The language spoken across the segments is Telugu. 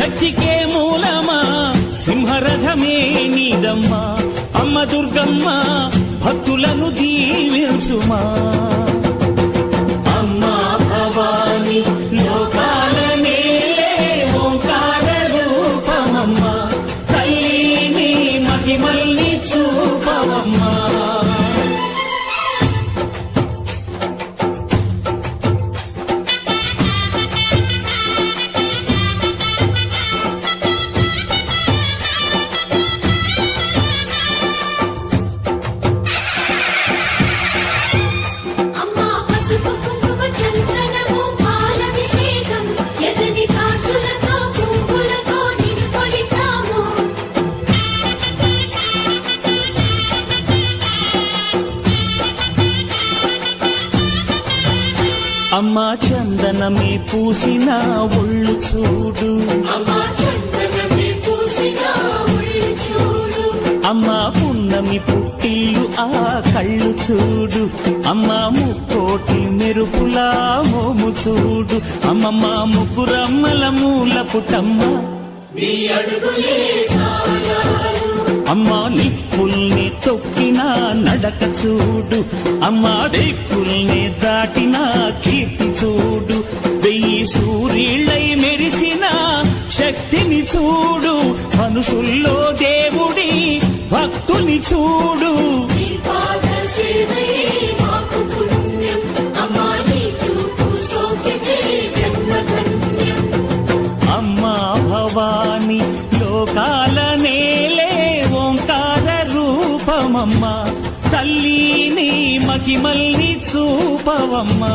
శక్తికే మూలమా సింహరథమే నీదమ్మా అమ్మ దుర్గమ్మ భక్తులను దీవించుమా అమ్మా భవాని లోకాల నేలే ఓంకార రూపమమ్మా తల్లిని మహిమల్ని చూపవమ్మా అమ్మా చందనమే పూసిన ఒళ్ళు చూడు అమ్మా పున్నమి పుట్టిల్లు ఆ కళ్ళు చూడు అమ్మా ముక్కోటి మెరుపులా మోము చూడు అమ్మమ్మ ముగ్గురమ్మల మూల పుటమ్మ అమ్మా నిప్పుల్ని తొక్కిన నడక చూడు అమ్మా దిక్కుల్ని దాటిన కీర్తి చూడు వెయ్యి సూర్యుళ్ళై మెరిసిన శక్తిని చూడు మనుషుల్లో దేవుడి భక్తుని చూడు అమ్మా భవాని లోకాల నేలే ఓంకార రూపమమ్మా తల్లిని మహిమల్ని చూపవమ్మా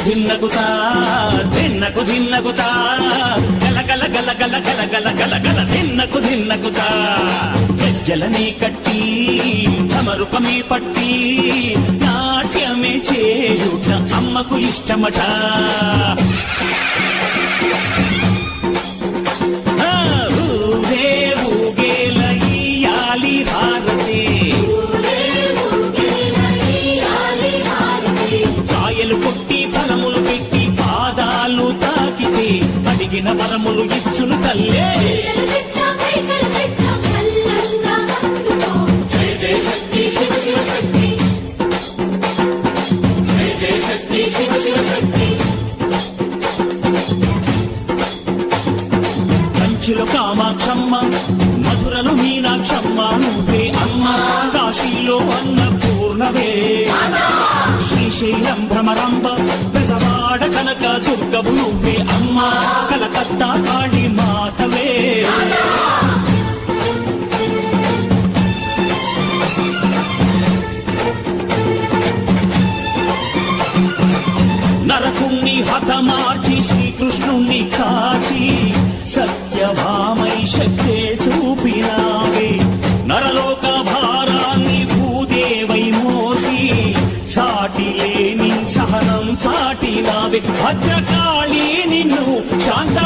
ధిన్నకుతా ధిన్నకు ధిన్నకుతా గల గల గల గల గల గల గల గల ధిన్నకుతా గజ్జలనే కట్టి తమరుపమే పట్టి నాట్యమే చేయుట అమ్మకు ఇష్టమట ఊగే ఊగేల ఇయ్యాలి హారతి కాయలు కొట్టి ఫలములు పెట్టి పాదాలు తాకితే అడిగిన వరములు ఇచ్చును తల్లే కంచులు కామాక్షమ్మ మధురలు మీనాక్షమ్మ నువ్వే అమ్మ కాశీలో అన్నపూర్ణవే శ్రీశైలం భ్రమరాంబ పెసవాడ కనక దుర్గవు నువ్వే అమ్మా కలకత్తా కాళీ మాతవే నరకుణ్ణి హతమార్చి శ్రీకృష్ణుణ్ణి కాచి సత్యభామై శక్తే చూపినావే నరలోక భారాన్ని భూదేవై మోసి చాటి లేని సహనం చాటినావే భద్రకాళి నిన్ను శాంత